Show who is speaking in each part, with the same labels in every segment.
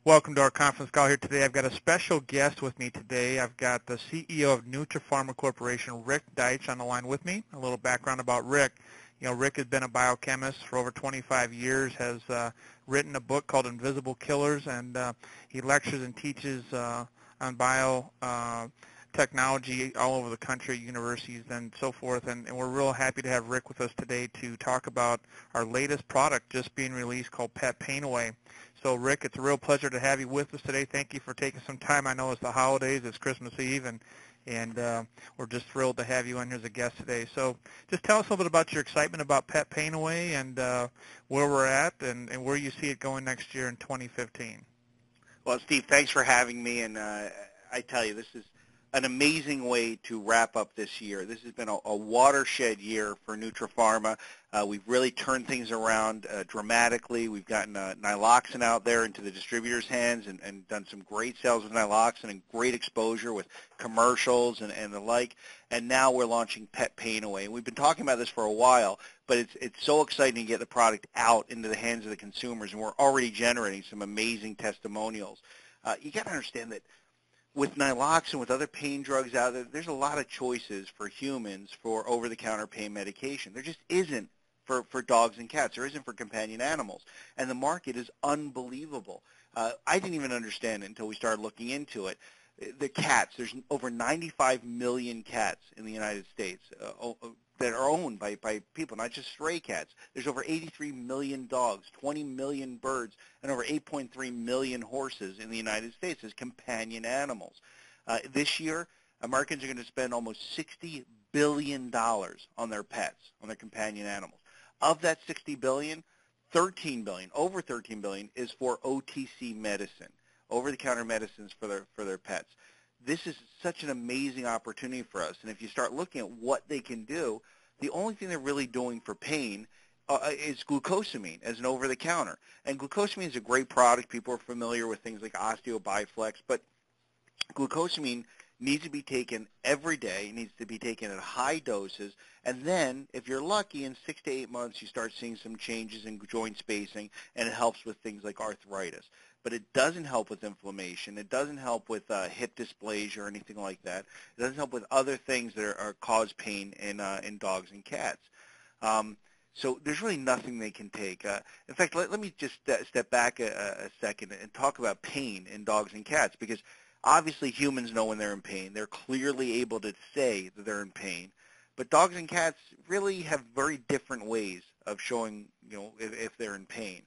Speaker 1: Welcome to our conference call here today. I've got a special guest with me today. I've got the CEO of Nutrapharma Corporation, Rik Deitsch, on the line with me. A little background about Rik. Rik has been a biochemist for over 25 years, has written a book called Invisible Killers, and he lectures and teaches on biotechnology all over the country, universities and so forth. And we're real happy to have Rik with us today to talk about our latest product just being released called Pet Pain Away. So, Rik, it's a real pleasure to have you with us today. Thank you for taking some time. I know it's the holidays, it's Christmas Eve, and we're just thrilled to have you on here as a guest today. So just tell us a little bit about your excitement about Pet Pain Away and where we're at and where you see it going next year in 2015.
Speaker 2: Well, Steve, thanks for having me, and I tell you, this is an amazing way to wrap up this year. This has been a watershed year for Nutrapharma. We've really turned things around dramatically. We've gotten Nyloxin out there into the distributors' hands and done some great sales with Nyloxin and great exposure with commercials and the like. And now we're launching Pet Pain Away. And we've been talking about this for a while, but it's so exciting to get the product out into the hands of the consumers, and we're already generating some amazing testimonials. You got to understand that with Nyloxin, with other pain drugs out there, there's a lot of choices for humans for over-the-counter pain medication. There just isn't for dogs and cats. There isn't for companion animals. And the market is unbelievable. I didn't even understand it until we started looking into it. The cats, there's over 95 million cats in the United States that are owned by people, not just stray cats. There's over 83 million dogs, 20 million birds, and over 8.3 million horses in the United States as companion animals. This year, Americans are going to spend almost $60 billion on their pets, on their companion animals. Of that $60 billion, over $13 billion is for OTC medicine, over-the-counter medicines for their pets. This is such an amazing opportunity for us. And if you start looking at what they can do, the only thing they're really doing for pain is glucosamine as an over-the-counter. And glucosamine is a great product. People are familiar with things like Osteobiflex, but glucosamine needs to be taken every day. It needs to be taken at high doses. And then, if you're lucky, in 6 to 8 months, you start seeing some changes in joint spacing, and it helps with things like arthritis. But it doesn't help with inflammation. It doesn't help with hip dysplasia or anything like that. It doesn't help with other things that cause pain in dogs and cats. So there's really nothing they can take. In fact, let me just step back a second and talk about pain in dogs and cats, because obviously humans know when they're in pain. They're clearly able to say that they're in pain. But dogs and cats really have very different ways of showing, if they're in pain.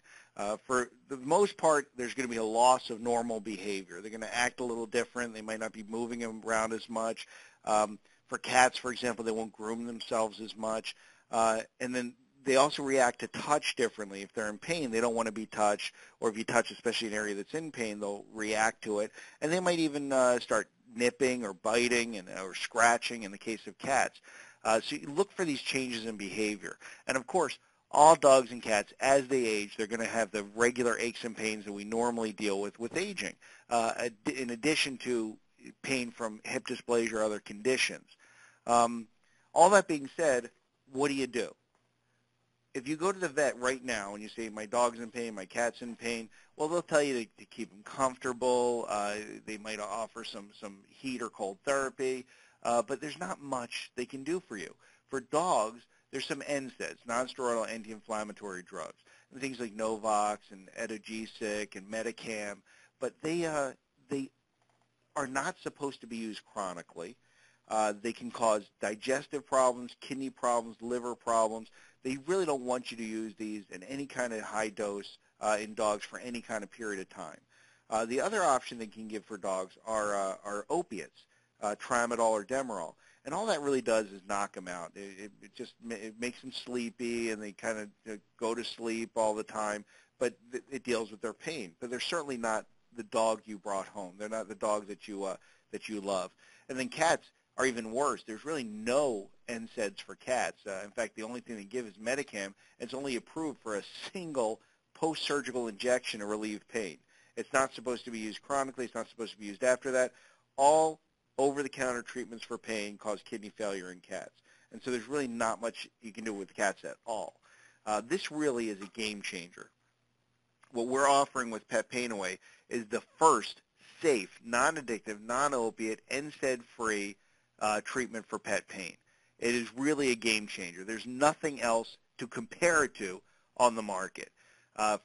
Speaker 2: For the most part, there's going to be a loss of normal behavior. They're going to act a little different. They might not be moving around as much. For cats, for example, they won't groom themselves as much. And then they also react to touch differently. If they're in pain, they don't want to be touched, or if you touch especially an area that's in pain, they'll react to it. And they might even start nipping or biting or scratching in the case of cats. So you look for these changes in behavior. And, of course, all dogs and cats, as they age, they're going to have the regular aches and pains that we normally deal with aging, in addition to pain from hip dysplasia or other conditions. All that being said, what do you do? If you go to the vet right now and you say, my dog's in pain, my cat's in pain, well, they'll tell you to keep them comfortable. They might offer some heat or cold therapy, but there's not much they can do for you. For dogs, there's some NSAIDs, non-steroidal anti-inflammatory drugs, and things like Novox and Etogesic and Metacam, but they are not supposed to be used chronically. They can cause digestive problems, kidney problems, liver problems. They really don't want you to use these in any kind of high dose in dogs for any kind of period of time. The other option they can give for dogs are opiates, Tramadol or Demerol. And all that really does is knock them out. It makes them sleepy, and they kind of go to sleep all the time, but it deals with their pain. But they're certainly not the dog you brought home. They're not the dog that you love. And then cats are even worse. There's really no NSAIDs for cats. In fact, the only thing they give is Metacam, and it's only approved for a single post-surgical injection to relieve pain. It's not supposed to be used chronically. It's not supposed to be used after that. All over-the-counter treatments for pain cause kidney failure in cats. And so there's really not much you can do with cats at all. This really is a game changer. what we're offering with Pet Pain Away is the first safe, non-addictive, non-opiate, NSAID-free treatment for pet pain. It is really a game changer. There's nothing else to compare it to on the market.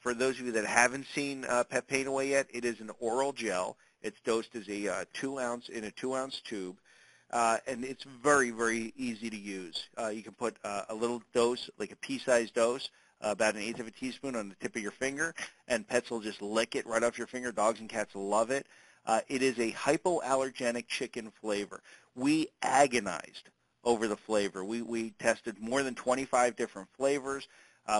Speaker 2: For those of you that haven't seen Pet Pain Away yet, it is an oral gel. It's dosed as a 2-ounce in a 2-ounce tube, and it's very, very easy to use. You can put a little dose, like a pea-sized dose, about 1/8 of a teaspoon on the tip of your finger, and pets will just lick it right off your finger. Dogs and cats love it. It is a hypoallergenic chicken flavor. We agonized over the flavor. We tested more than 25 different flavors.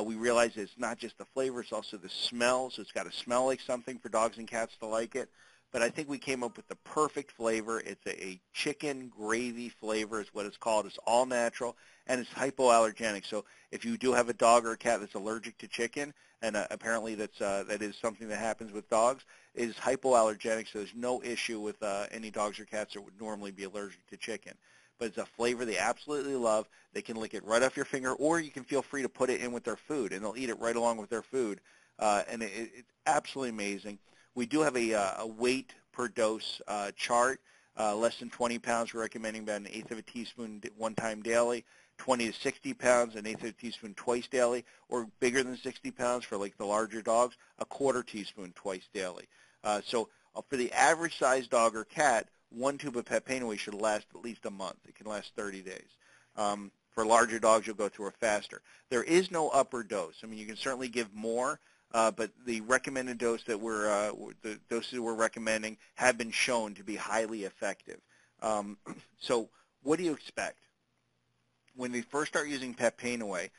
Speaker 2: We realized it's not just the flavor, it's also the smell, so it's got to smell like something for dogs and cats to like it. But I think we came up with the perfect flavor. It's a chicken gravy flavor is what it's called. It's all natural, and it's hypoallergenic. So if you do have a dog or a cat that's allergic to chicken, and apparently that is something that happens with dogs, it is hypoallergenic, so there's no issue with any dogs or cats that would normally be allergic to chicken. But it's a flavor they absolutely love. They can lick it right off your finger, or you can feel free to put it in with their food, and they'll eat it right along with their food. And it's absolutely amazing. We do have a weight per dose chart. Less than 20 pounds, we're recommending about 1/8 of a teaspoon one time daily. 20 to 60 pounds, 1/8 of a teaspoon twice daily, or bigger than 60 pounds for like the larger dogs, 1/4 teaspoon twice daily. So for the average size dog or cat, 1 tube of Pet Pain Away should last at least a month. It can last 30 days. For larger dogs, you'll go through it faster. There is no upper dose. I mean, you can certainly give more, but the recommended dose that the doses we're recommending have been shown to be highly effective. So what do you expect? When we first start using Pet Pain Away,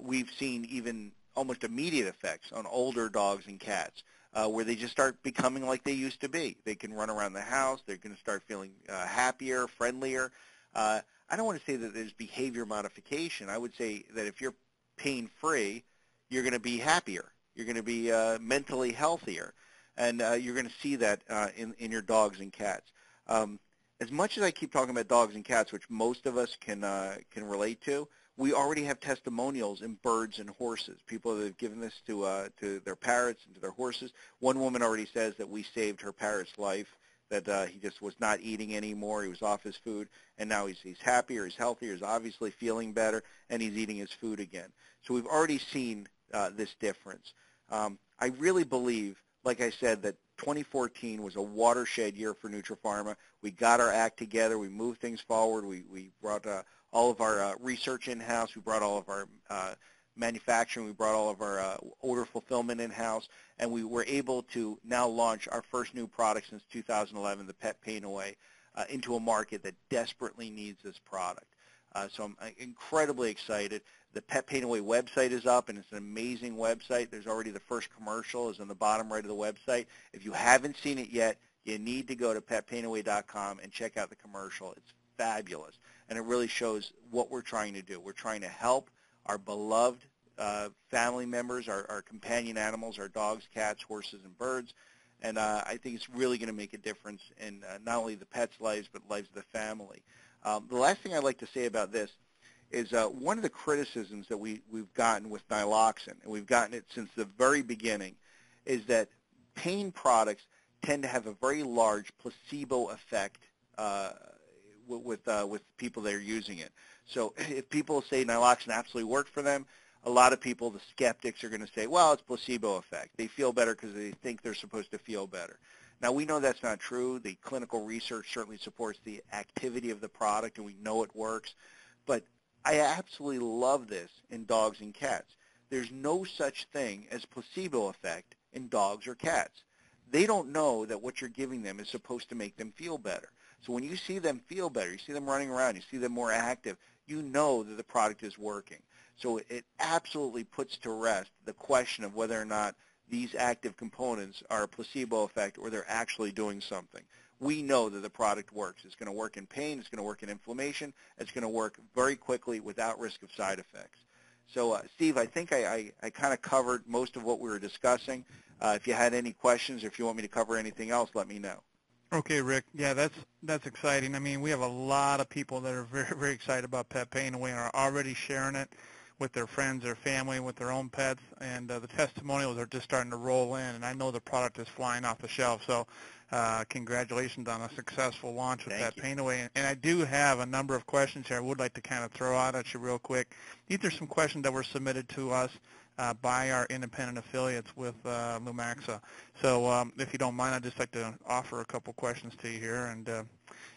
Speaker 2: we've seen even almost immediate effects on older dogs and cats, where they just start becoming like they used to be. They can run around the house. They're going to start feeling happier, friendlier. I don't want to say that there's behavior modification. I would say that if you're pain-free, you're going to be happier. You're going to be mentally healthier, and you're going to see that in your dogs and cats. As much as I keep talking about dogs and cats, which most of us can relate to, we already have testimonials in birds and horses. People that have given this to their parrots and to their horses. One woman already says that we saved her parrot's life, that he just was not eating anymore. He was off his food, and now he's happier, he's healthier, he's obviously feeling better, and he's eating his food again. So we've already seen this difference. I really believe, like I said, that 2014 was a watershed year for NutraPharma. We got our act together. We moved things forward. We brought all of our research in-house. We brought all of our manufacturing. We brought all of our order fulfillment in-house. And we were able to now launch our first new product since 2011, the Pet Pain Away, into a market that desperately needs this product. So I'm incredibly excited. The Pet Pain Away website is up, and it's an amazing website. There's already the first commercial is on the bottom right of the website. If you haven't seen it yet, you need to go to petpainaway.com and check out the commercial. It's fabulous, and it really shows what we're trying to do. We're trying to help our beloved family members, our companion animals, our dogs, cats, horses, and birds, and I think it's really going to make a difference in not only the pets' lives, but lives of the family. The last thing I'd like to say about this is one of the criticisms that we've gotten with Nyloxin, and we've gotten it since the very beginning, is that pain products tend to have a very large placebo effect with people that are using it. So if people say Nyloxin absolutely worked for them, a lot of people, the skeptics, are going to say, well, it's placebo effect. They feel better because they think they're supposed to feel better. Now, we know that's not true. The clinical research certainly supports the activity of the product, and we know it works. But I absolutely love this in dogs and cats. There's no such thing as placebo effect in dogs or cats. They don't know that what you're giving them is supposed to make them feel better. So when you see them feel better, you see them running around, you see them more active, you know that the product is working. So it absolutely puts to rest the question of whether or not these active components are a placebo effect or they're actually doing something. We know that the product works. It's going to work in pain. It's going to work in inflammation. It's going to work very quickly without risk of side effects. So, Steve, I think I kind of covered most of what we were discussing. If you had any questions or if you want me to cover anything else, let me know.
Speaker 1: Okay, Rick. Yeah, that's exciting. I mean, we have a lot of people that are very, very excited about Pet Pain Away and are already sharing it. with their friends, their family, with their own pets, and the testimonials are just starting to roll in, and I know the product is flying off the shelf. So congratulations on a successful launch with
Speaker 2: Thank
Speaker 1: that
Speaker 2: you.
Speaker 1: paint away. And I do have a number of questions here I would like to kind of throw out at you real quick. These are some questions that were submitted to us by our independent affiliates with Lumaxa. So if you don't mind, I'd just like to offer a couple questions to you here and have you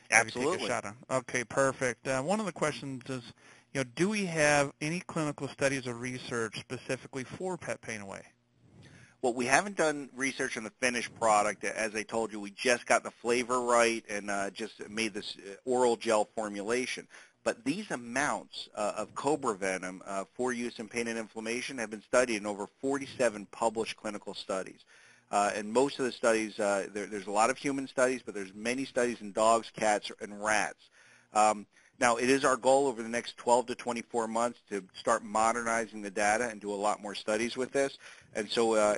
Speaker 1: take a
Speaker 2: Absolutely.
Speaker 1: shot on. Okay, perfect. One of the questions is, do we have any clinical studies or research specifically for pet paint away?
Speaker 2: Well, we haven't done research on the finished product. As I told you, we just got the flavor right and just made this oral gel formulation. But these amounts of cobra venom for use in pain and inflammation have been studied in over 47 published clinical studies. And most of the studies, there's a lot of human studies, but there's many studies in dogs, cats, and rats. Now, it is our goal over the next 12 to 24 months to start modernizing the data and do a lot more studies with this. And so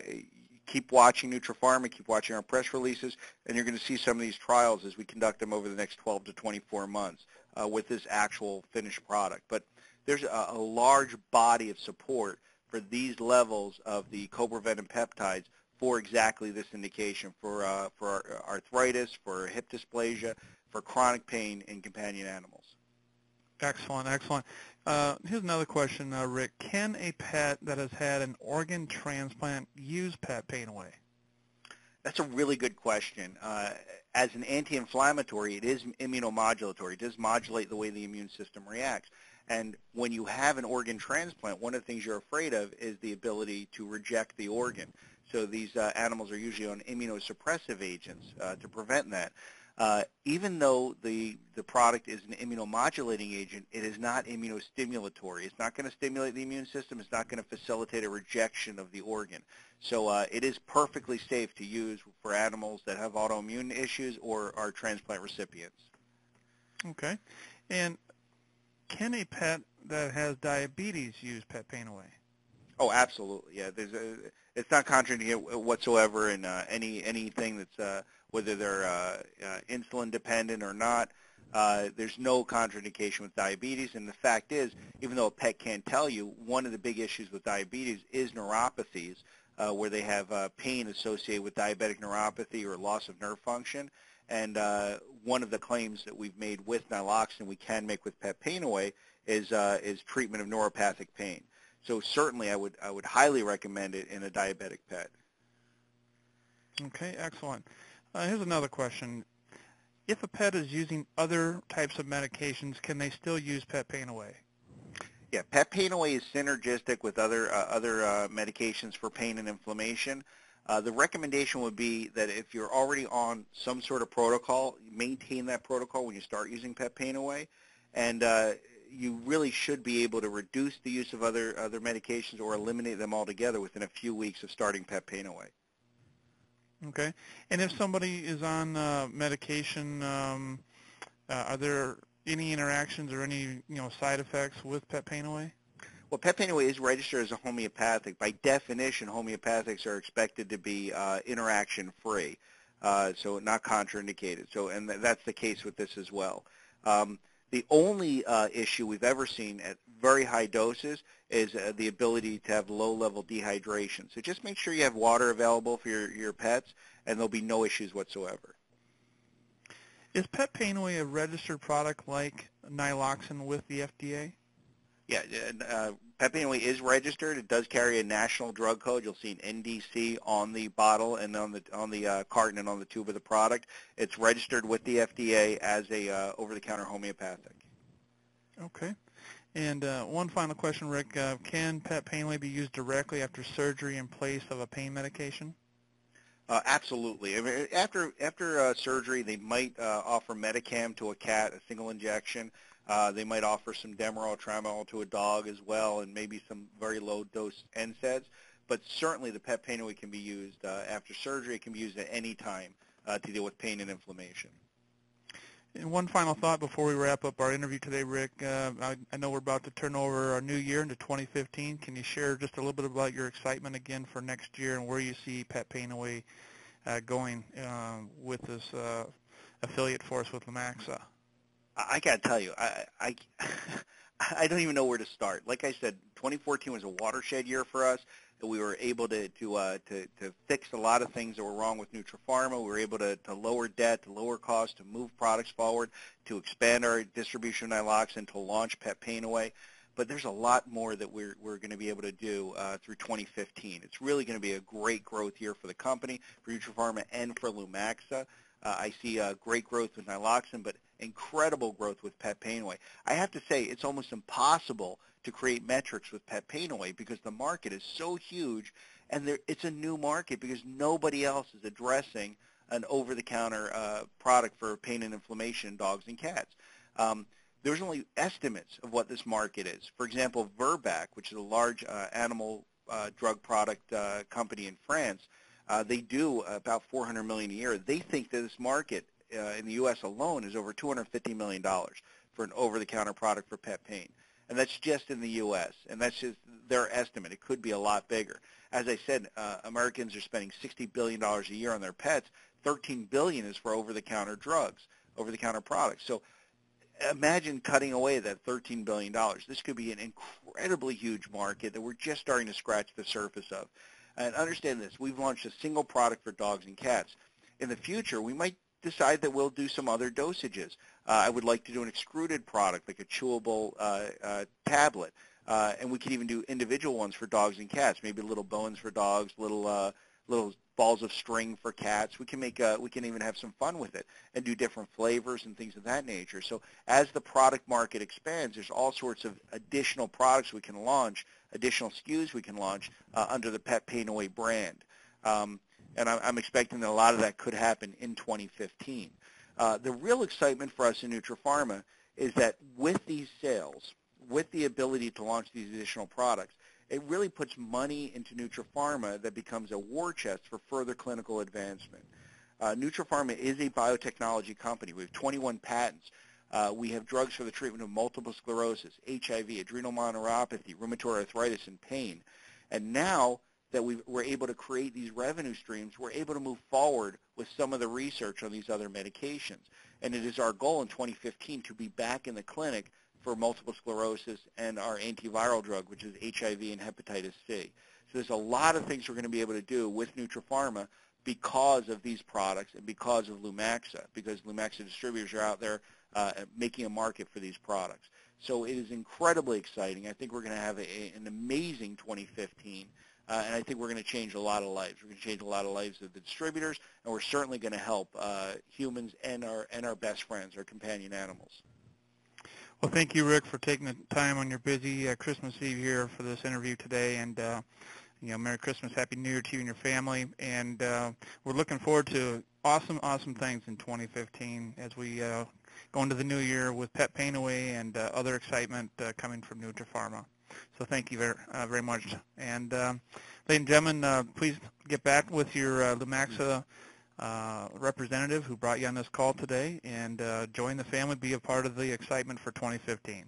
Speaker 2: keep watching Nutripharma, keep watching our press releases, and you're going to see some of these trials as we conduct them over the next 12 to 24 months with this actual finished product. But there's a large body of support for these levels of the cobra venom peptides for exactly this indication, for arthritis, for hip dysplasia, for chronic pain in companion animals.
Speaker 1: Excellent, excellent. Here's another question, Rick. Can a pet that has had an organ transplant use pet paint away?
Speaker 2: That's a really good question. As an anti-inflammatory, it is immunomodulatory. It does modulate the way the immune system reacts. And when you have an organ transplant, one of the things you're afraid of is the ability to reject the organ. So these animals are usually on immunosuppressive agents to prevent that. Even though the product is an immunomodulating agent, it is not immunostimulatory. It's not going to stimulate the immune system. It's not going to facilitate a rejection of the organ. So it is perfectly safe to use for animals that have autoimmune issues or are transplant recipients.
Speaker 1: Okay. And can a pet that has diabetes use pet paint away?
Speaker 2: Oh, absolutely. Yeah, it's not contraindicated whatsoever in anything that's whether they're insulin dependent or not. There's no contraindication with diabetes, and the fact is, even though a pet can't tell you, one of the big issues with diabetes is neuropathies, where they have pain associated with diabetic neuropathy or loss of nerve function. And one of the claims that we've made with naloxone we can make with pet pain away is treatment of neuropathic pain. So certainly I would highly recommend it in a diabetic pet.
Speaker 1: Okay, excellent. Here's another question. If a pet is using other types of medications, can they still use pet paint away?
Speaker 2: Yeah, pet pain away is synergistic with other medications for pain and inflammation. The recommendation would be that if you're already on some sort of protocol, maintain that protocol when you start using pet pain away, and you really should be able to reduce the use of other medications or eliminate them altogether within a few weeks of starting pet pain away.
Speaker 1: Okay. And if somebody is on medication, are there any interactions or any side effects with pet pain away?
Speaker 2: Well, pet pain away is registered as a homeopathic. By definition, homeopathics are expected to be interaction-free, so not contraindicated. So, and that's the case with this as well. The only issue we've ever seen at very high doses is the ability to have low-level dehydration. So just make sure you have water available for your pets, and there'll be no issues whatsoever.
Speaker 1: Is pet pain away a registered product like naloxone with the FDA?
Speaker 2: Yeah, pet pain away is registered. It does carry a national drug code. You'll see an NDC on the bottle and on the carton and on the tube of the product. It's registered with the FDA as a over-the-counter homeopathic. Okay.
Speaker 1: And one final question, Rick. Can pet pain away be used directly after surgery in place of a pain medication?
Speaker 2: Absolutely. I mean, after surgery, they might offer Medicam to a cat, a single injection. They might offer some Demerol, Tramadol to a dog as well, and maybe some very low-dose NSAIDs. But certainly the pet pain away can be used after surgery. It can be used at any time to deal with pain and inflammation.
Speaker 1: And one final thought before we wrap up our interview today, Rick. I know we're about to turn over our new year into 2015. Can you share just a little bit about your excitement again for next year and where you see pet pain away going with this affiliate force with Lumaxa?
Speaker 2: I got to tell you, I don't even know where to start. Like I said, 2014 was a watershed year for us. We were able to fix a lot of things that were wrong with Nutripharma. We were able to lower debt, to lower costs, to move products forward, to expand our distribution of Nyloxin, to launch Pet Pain Away. But there's a lot more that we're going to be able to do through 2015. It's really going to be a great growth year for the company, for Nutripharma, and for Lumaxa. I see great growth with Nyloxin, but incredible growth with Pet Pain Away. I have to say, it's almost impossible to create metrics with Pet Pain Away because the market is so huge, and it's a new market because nobody else is addressing an over-the-counter product for pain and inflammation in dogs and cats. There's only estimates of what this market is. For example, Virbac, which is a large animal drug product company in France, they do about $400 million a year. They think that this market in the U.S. alone is over $250 million for an over-the-counter product for pet pain. And that's just in the U.S., and that's just their estimate. It could be a lot bigger. As I said, Americans are spending $60 billion a year on their pets. $13 billion is for over-the-counter drugs, over-the-counter products. So imagine cutting away that $13 billion. This could be an incredibly huge market that we're just starting to scratch the surface of. And understand this, we've launched a single product for dogs and cats. In the future, we might decide that we'll do some other dosages. I would like to do an extruded product, like a chewable tablet. And we could even do individual ones for dogs and cats, maybe little bones for dogs, little balls of string for cats. We can even have some fun with it and do different flavors and things of that nature. So as the product market expands, there's all sorts of additional products we can launch, additional SKUs we can launch under the Pet Pain Away brand. And I'm expecting that a lot of that could happen in 2015. The real excitement for us in Nutripharma is that with these sales, with the ability to launch these additional products, it really puts money into Nutripharma that becomes a war chest for further clinical advancement. Nutripharma is a biotechnology company. We have 21 patents. We have drugs for the treatment of multiple sclerosis, HIV, adrenal mononephropathy, rheumatoid arthritis, and pain. And now that we're able to create these revenue streams, we're able to move forward with some of the research on these other medications. And it is our goal in 2015 to be back in the clinic for multiple sclerosis and our antiviral drug, which is HIV and hepatitis C. So there's a lot of things we're going to be able to do with Nutripharma because of these products and because of Lumaxa, because Lumaxa distributors are out there making a market for these products. So it is incredibly exciting. I think we're going to have an amazing 2015, and I think we're going to change a lot of lives. We're going to change a lot of lives of the distributors, and we're certainly going to help humans and our best friends, our companion animals.
Speaker 1: Well, thank you, Rick, for taking the time on your busy Christmas Eve here for this interview today. And, Merry Christmas, Happy New Year to you and your family. And we're looking forward to awesome things in 2015 as we go into the new year with Pet Pain Away and other excitement coming from Nutripharma. So thank you very much. And, ladies and gentlemen, please get back with your Lumaxa representative who brought you on this call today, and join the family, be a part of the excitement for 2015.